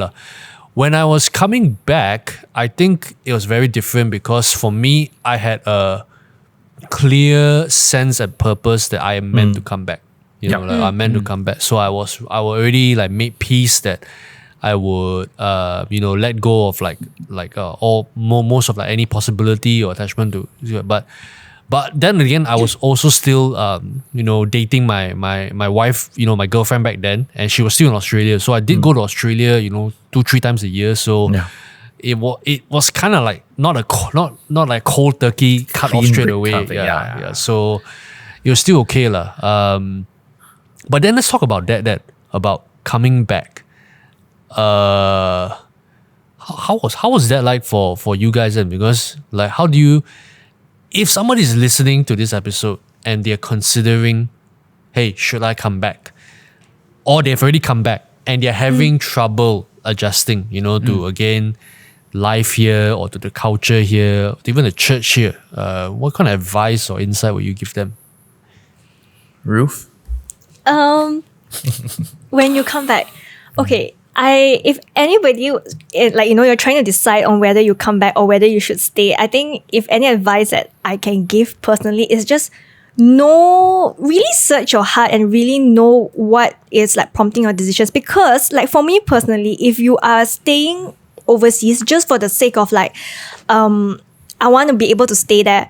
A: When I was coming back, I think it was very different because for me, I had a clear sense and purpose that I am meant to come back. I'm meant to come back. So I already like made peace that I would let go of most of like any possibility or attachment to. But then again, I was also still dating my wife, my girlfriend back then, and she was still in Australia. So I did go to Australia 2-3 times a year. So it was kind of like not like cold turkey cut off straight away. Yeah. So it was still okay but then let's talk about that about coming back. How was that like for you guys then? Because like, how do you, if somebody is listening to this episode and they're considering, hey, should I come back? Or they've already come back and they're having trouble adjusting, to again life here or to the culture here, even the church here. What kind of advice or insight would you give them?
C: Ruth?
D: When you come back, okay, if anybody, you're trying to decide on whether you come back or whether you should stay, I think if any advice that I can give personally is just really search your heart and really know what is like prompting your decisions. Because like for me personally, if you are staying overseas just for the sake of like, I want to be able to stay there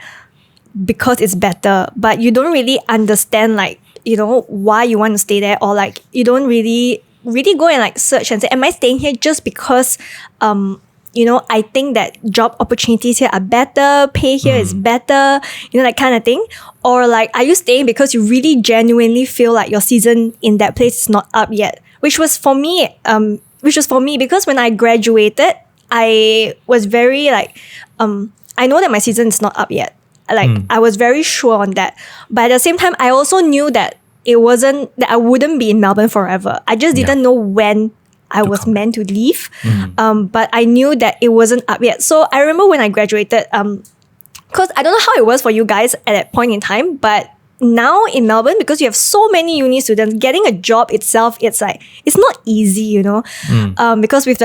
D: because it's better, but you don't really understand like, why you want to stay there, or like you don't really go and like search and say, am I staying here just because I think that job opportunities here are better, pay here is better, that kind of thing? Or like, are you staying because you really genuinely feel like your season in that place is not up yet? Which was for me because when I graduated, I was very like, I know that my season is not up yet. Like I was very sure on that. But at the same time, I also knew that it wasn't, that I wouldn't be in Melbourne forever. I just didn't know when I was meant to leave. But I knew that it wasn't up yet. So I remember when I graduated, because I don't know how it was for you guys at that point in time, but now in Melbourne, because you have so many uni students, getting a job itself, it's not easy, because with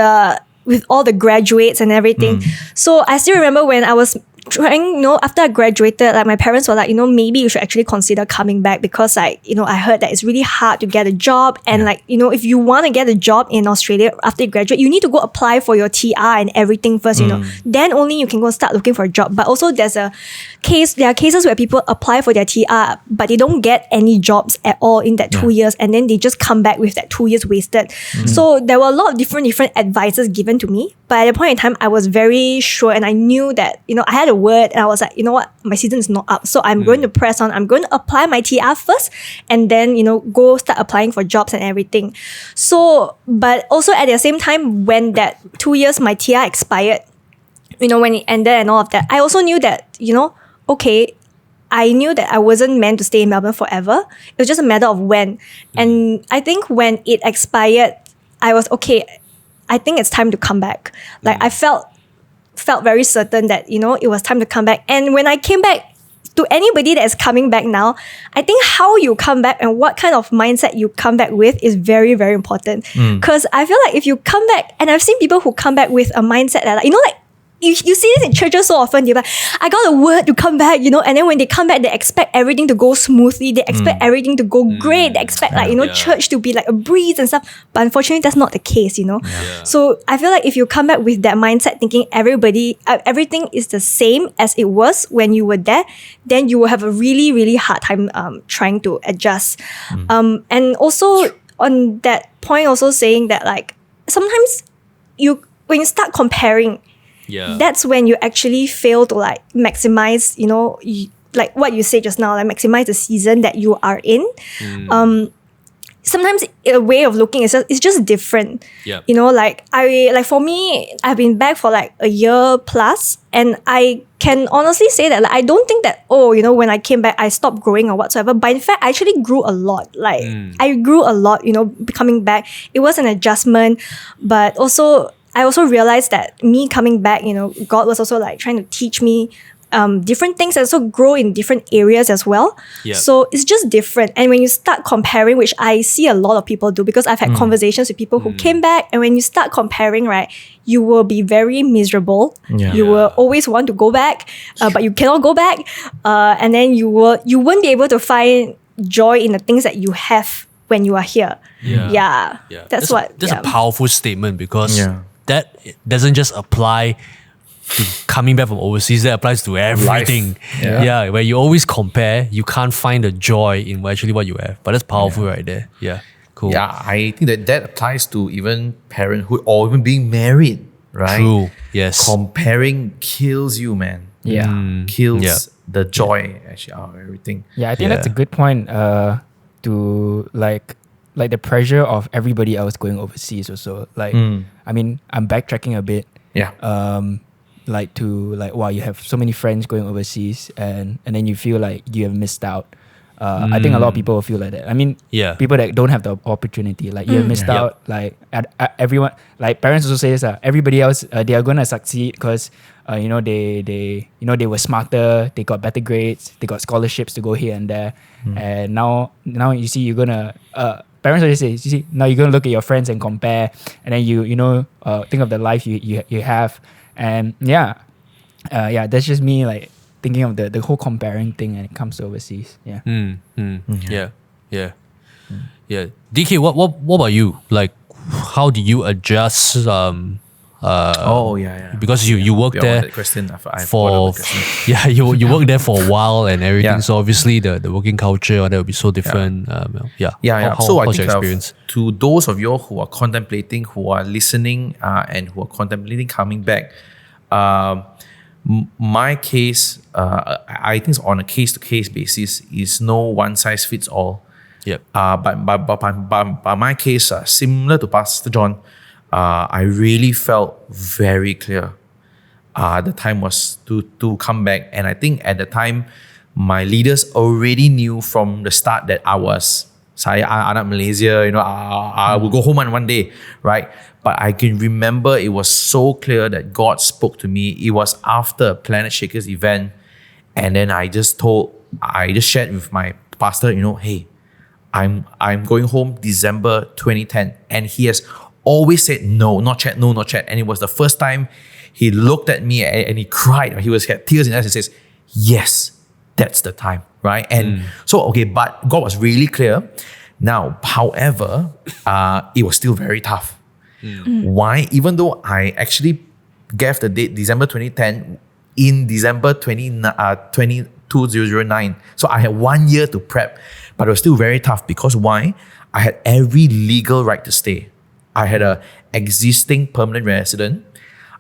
D: all the graduates and everything. So I still remember when I was trying, after I graduated, like my parents were like, maybe you should actually consider coming back because like, I heard that it's really hard to get a job. And like, if you want to get a job in Australia after you graduate, you need to go apply for your TR and everything first, then only you can go start looking for a job. But also there are cases where people apply for their TR, but they don't get any jobs at all in that 2 years. And then they just come back with that 2 years wasted. So there were a lot of different advices given to me. But at a point in time, I was very sure and I knew that, I had a word and I was like, you know what, my season is not up. So I'm going to press on. I'm going to apply my TR first and then, go start applying for jobs and everything. So, but also at the same time, when that 2 years, my TR expired, when it ended and all of that, I also knew that, okay, I knew that I wasn't meant to stay in Melbourne forever. It was just a matter of when. And I think when it expired, I was okay. I think it's time to come back. Like I felt very certain that, it was time to come back. And when I came back, to anybody that is coming back now, I think how you come back and what kind of mindset you come back with is very, very important. Because I feel like if you come back, and I've seen people who come back with a mindset that like, you see this in churches so often. You're like, I got a word to come back, and then when they come back, they expect everything to go smoothly. They expect everything to go great. They expect church to be like a breeze and stuff. But unfortunately, that's not the case, So I feel like if you come back with that mindset, thinking everything is the same as it was when you were there, then you will have a really, really hard time trying to adjust. And also on that point, also saying that like sometimes when you start comparing, that's when you actually fail to like maximize, like what you said just now, like maximize the season that you are in. Sometimes a way of looking is just different. Like for me, I've been back for like a year plus, and I can honestly say that like, I don't think that when I came back I stopped growing or whatsoever. But in fact, I actually grew a lot. Like I grew a lot. Coming back, it was an adjustment, but also I also realized that me coming back, God was also like trying to teach me different things and also grow in different areas as well. So it's just different. And when you start comparing, which I see a lot of people do, because I've had conversations with people who came back, and when you start comparing, right, you will be very miserable. You will always want to go back, but you cannot go back. And then you won't be able to find joy in the things that you have when you are here. That's
A: a powerful statement, because that doesn't just apply to coming back from overseas, that applies to everything. Where you always compare, you can't find the joy in actually what you have. But that's powerful right there. Yeah, cool.
C: Yeah, I think that applies to even parenthood or even being married, right?
A: True, yes.
C: Comparing kills you, man. Kills the joy actually out of everything.
B: Yeah, I think that's a good point to like the pressure of everybody else going overseas also. Like, I mean, I'm backtracking a bit. Wow, you have so many friends going overseas, and then you feel like you have missed out. I think a lot of people feel like that. I mean, people that don't have the opportunity, like you have missed out. Like everyone, like parents also say this. Everybody else, they are gonna succeed because they were smarter, they got better grades, they got scholarships to go here and there, and now you see you're gonna. Parents always say, you see, now you're gonna look at your friends and compare, and then you think of the life you have. And that's just me like thinking of the whole comparing thing when it comes to overseas.
A: DK, what about you? Like, how do you adjust? Because you worked there you worked there for a while and everything. So obviously the working culture that will be so different.
C: So I
A: how's your
C: think
A: experience?
C: to those of you who are contemplating, who are listening, and who are contemplating coming back, my case, I think it's on a case-to-case basis. Is no one size fits all. But my case, similar to Pastor John, I really felt very clear. The time was to come back, and I think at the time, my leaders already knew from the start that saya anak Malaysia. I will go home on one day, right? But I can remember it was so clear that God spoke to me. It was after Planet Shakers event, and then I just shared with my pastor, hey, I'm going home December 2010, and he has always said no, not yet, no, not yet. And it was the first time he looked at me and he cried. He had tears in his eyes and says, yes, that's the time, right? And but God was really clear. Now, however, it was still very tough. Why? Even though I actually gave the date December 2010 in December 2009. So I had 1 year to prep, but it was still very tough because why? I had every legal right to stay. I had an existing permanent resident.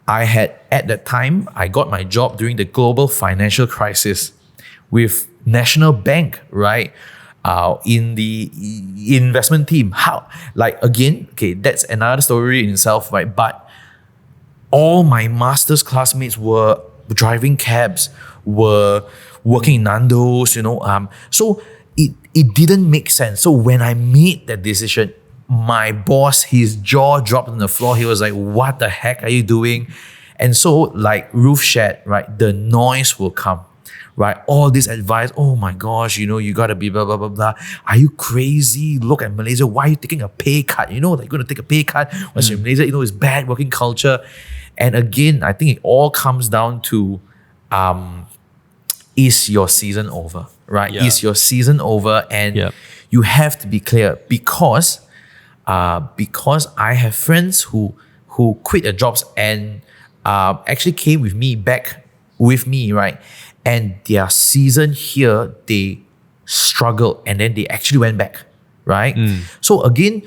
C: At that time, I got my job during the global financial crisis with National Bank, right? In the investment team. How? That's another story in itself, right? But all my master's classmates were driving cabs, were working in Nando's, so it didn't make sense. So when I made that decision, my boss, his jaw dropped on the floor. He was like, what the heck are you doing? And so, like Ruth shared, right, the noise will come, right? All this advice, oh my gosh, you gotta be blah, blah, blah, blah. Are you crazy? Look at Malaysia. Why are you taking a pay cut? You're going to take a pay cut once you're in Malaysia. It's bad working culture. And again, I think it all comes down to, is your season over, right?
A: Yeah.
C: Is your season over? And
A: Yeah.
C: you have to be clear because I have friends who quit their jobs and actually came back with me, right? And their season here, they struggled and then they actually went back, right? So again,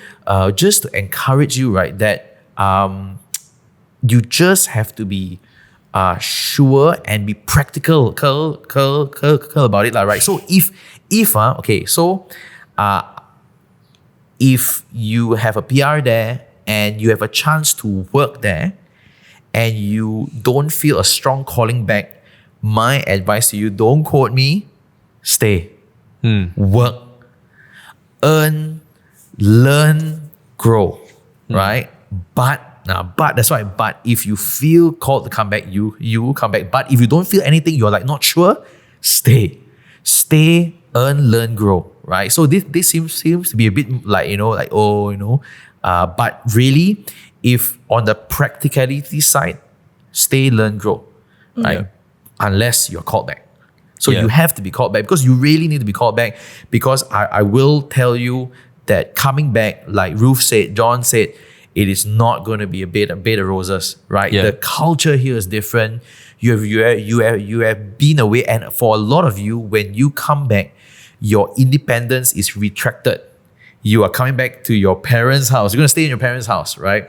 C: just to encourage you, right, that you just have to be sure and be practical about it, right? So if you have a PR there and you have a chance to work there and you don't feel a strong calling back, my advice to you, don't quote me, stay. Work, earn, learn, grow, right? But that's why. But if you feel called to come back, you come back. But if you don't feel anything, you're like not sure, stay, earn, learn, grow, right? So this seems to be a bit like but really, if on the practicality side, stay, learn, grow, right? Unless you're called back. So you have to be called back because you really need to be called back because I will tell you that coming back, like Ruth said, John said, it is not going to be a bed of roses, right?
A: Yeah.
C: The culture here is different. You have been away, and for a lot of you, when you come back, your independence is retracted. You are coming back to your parents' house. You're going to stay in your parents' house, right?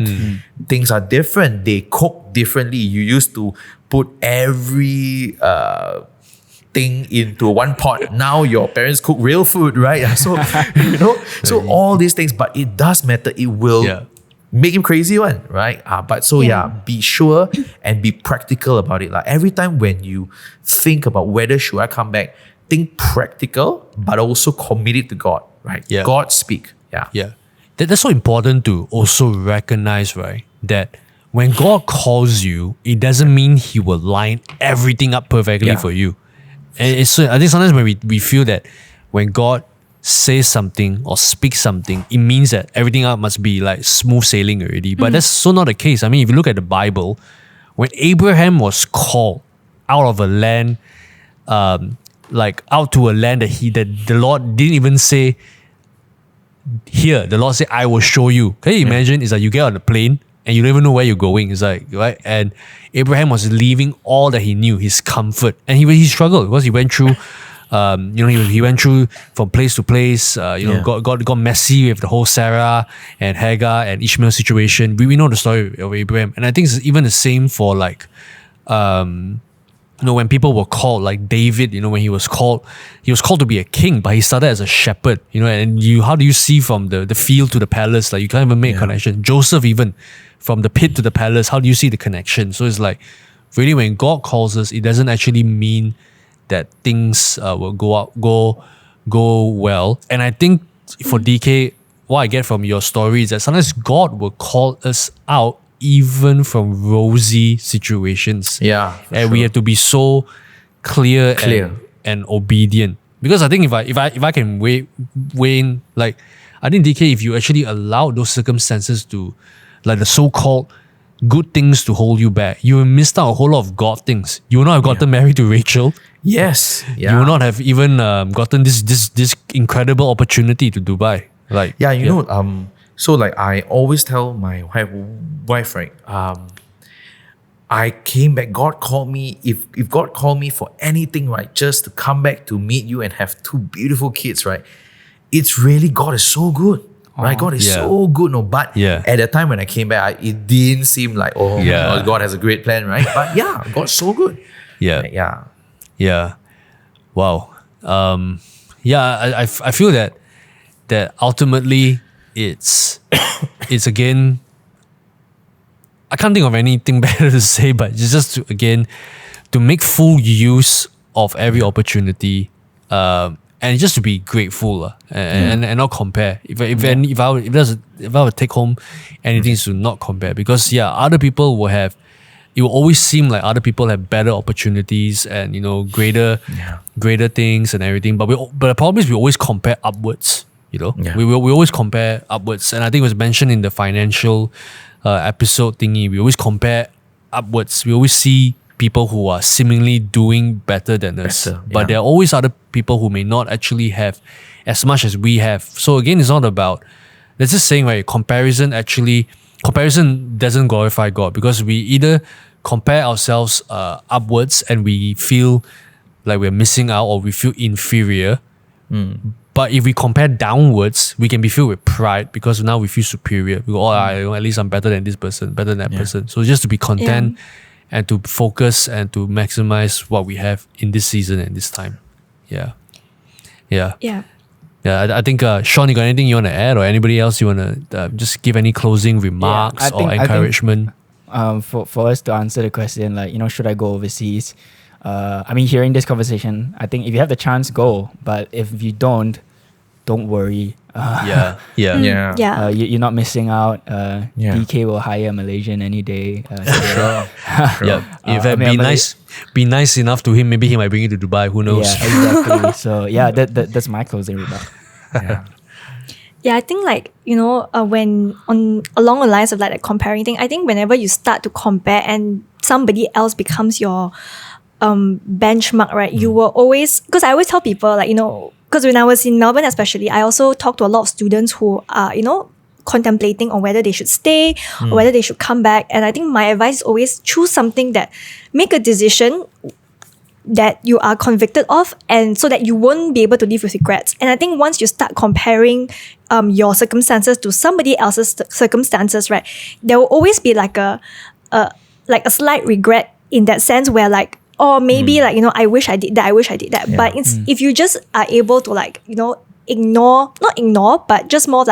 C: Things are different. They cook differently. You used to put every thing into one pot. Now your parents cook real food, right? So so all these things, but it does matter. It will make him crazy one, right? Be sure and be practical about it. Like every time when you think about whether should I come back, think practical, but also committed to God, right?
A: Yeah.
C: God speak.
A: Yeah. That's so important to also recognize, right? That when God calls you, it doesn't mean He will line everything up perfectly for you. And I think sometimes when we feel that when God says something or speaks something, it means that everything else must be like smooth sailing already. But that's so not the case. I mean, if you look at the Bible, when Abraham was called out of a land, like out to a land that the Lord didn't even say, here, the Lord said, I will show you. Can you imagine? It's like you get on a plane and you don't even know where you're going. It's like, right? And Abraham was leaving all that he knew, his comfort. And he struggled because he went through, he went through from place to place, got messy with the whole Sarah and Hagar and Ishmael situation. We know the story of Abraham. And I think it's even the same for like, when people were called, like David, when he was called to be a king, but he started as a shepherd, and how do you see from the field to the palace? Like you can't even make a connection. Joseph, even from the pit to the palace, how do you see the connection? So it's like, really when God calls us, it doesn't actually mean that things will go well. And I think for DK, what I get from your story is that sometimes God will call us out even from rosy situations.
C: Yeah.
A: And we have to be so clear. And obedient. Because I think if I can weigh in, like, I think DK, if you actually allow those circumstances to, like the so-called good things to hold you back, you will miss out a whole lot of God things. You will not have gotten married to Rachel.
C: Yes. Yeah.
A: You will not have even gotten this incredible opportunity to Dubai. Like,
C: so like I always tell my wife, right? I came back. God called me. If God called me for anything, right, just to come back to meet you and have two beautiful kids, right? It's really, God is so good, right? God is so good. No, but at the time when I came back, it didn't seem like God has a great plan, right? But God's so good.
A: Yeah. Wow. I feel that ultimately it's again, I can't think of anything better to say, but it's just to make full use of every opportunity, and just to be grateful, and not compare. If I would take home anything, is to not compare, because other people will have. It will always seem like other people have better opportunities and greater things and everything. But the problem is we always compare upwards. We always compare upwards, and I think it was mentioned in the financial episode thingy. We always compare upwards. We always see people who are seemingly doing better than us. But there are always other people who may not actually have as much as we have. So again, it's not about, there's this saying, right? Comparison doesn't glorify God, because we either compare ourselves upwards and we feel like we're missing out, or we feel inferior. But if we compare downwards, we can be filled with pride, because now we feel superior. We go, at least I'm better than this person, better than that person. So just to be content and to focus and to maximize what we have in this season and this time. Yeah. I think, Shaun, you got anything you want to add, or anybody else you want to just give any closing remarks or encouragement?
B: For us to answer the question, like, should I go overseas? Hearing this conversation, I think if you have the chance, go. But if you don't worry.
A: You're
B: not missing out. DK will hire a Malaysian any day.
A: Be nice enough to him. Maybe he might bring you to Dubai. Who knows?
B: Yeah, exactly. So that's my closing remark.
D: Yeah, I think when along the lines of like comparing thing, I think whenever you start to compare and somebody else becomes your benchmark, right? You will always, because I always tell people because when I was in Melbourne especially, I also talked to a lot of students who are, contemplating on whether they should stay or whether they should come back. And I think my advice is always choose something make a decision that you are convicted of, and so that you won't be able to live with regrets. And I think once you start comparing your circumstances to somebody else's circumstances, right, there will always be like a slight regret in that sense, where maybe I wish I did that.
A: Yeah.
D: But if you just are able to not ignore, but just more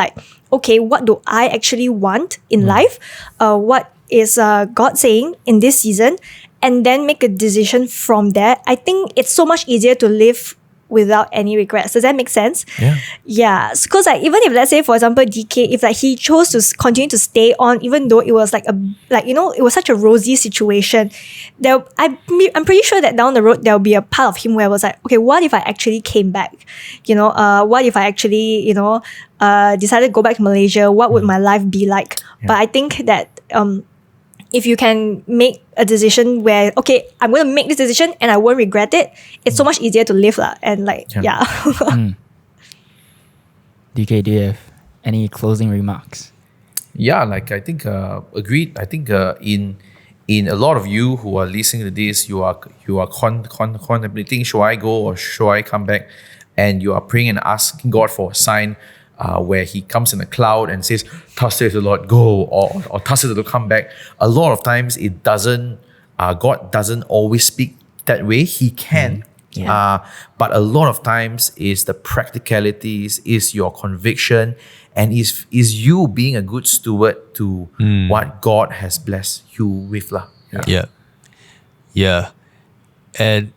D: okay, what do I actually want in life? What is God saying in this season? And then make a decision from there. I think it's so much easier to live without any regrets. Does that make sense? Yeah. Because even if, let's say, for example, DK, if he chose to continue to stay on, even though it was it was such a rosy situation, I'm pretty sure that down the road there'll be a part of him where it was okay, what if I actually came back? What if I actually decided to go back to Malaysia? What would my life be like? But I think that if you can make a decision where, okay, I'm going to make this decision and I won't regret it, it's so much easier to live. And
B: DK, do you have any closing remarks?
C: Yeah, I think agreed. I think in a lot of you who are listening to this, you are contemplating, should I go or should I come back? And you are praying and asking God for a sign where he comes in a cloud and says, thus says the Lord, go, or thus says the Lord, come back. A lot of times it doesn't, God doesn't always speak that way. He can. But a lot of times is the practicalities, is your conviction, and is you being a good steward to what God has blessed you with.
A: Yeah. And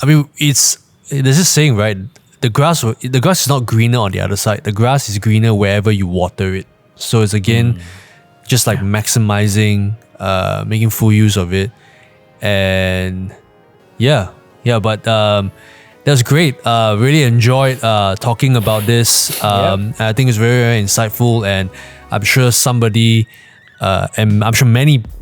A: there's this saying, right? The grass is not greener on the other side. The grass is greener wherever you water it. So it's again just maximizing, making full use of it. And but that was great. Really enjoyed talking about this. I think it's very, very insightful, and I'm sure somebody, and I'm sure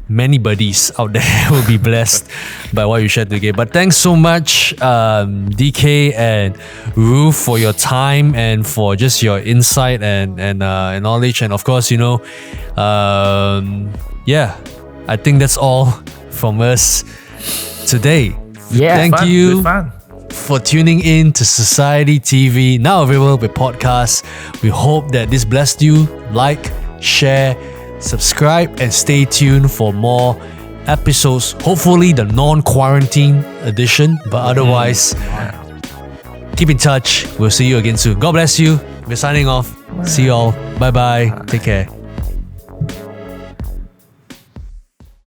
A: many buddies out there will be blessed by what you shared today. But thanks so much, DK and Ruth, for your time and for just your insight and knowledge. And of course, I think that's all from us today. Thank you for tuning in to Society TV, now available with podcasts. We hope that this blessed you. Like, share, subscribe, and stay tuned for more episodes. Hopefully the non-quarantine edition, but otherwise, keep in touch. We'll see you again soon. God bless you. We're signing off. See you all. Bye-bye. Take care.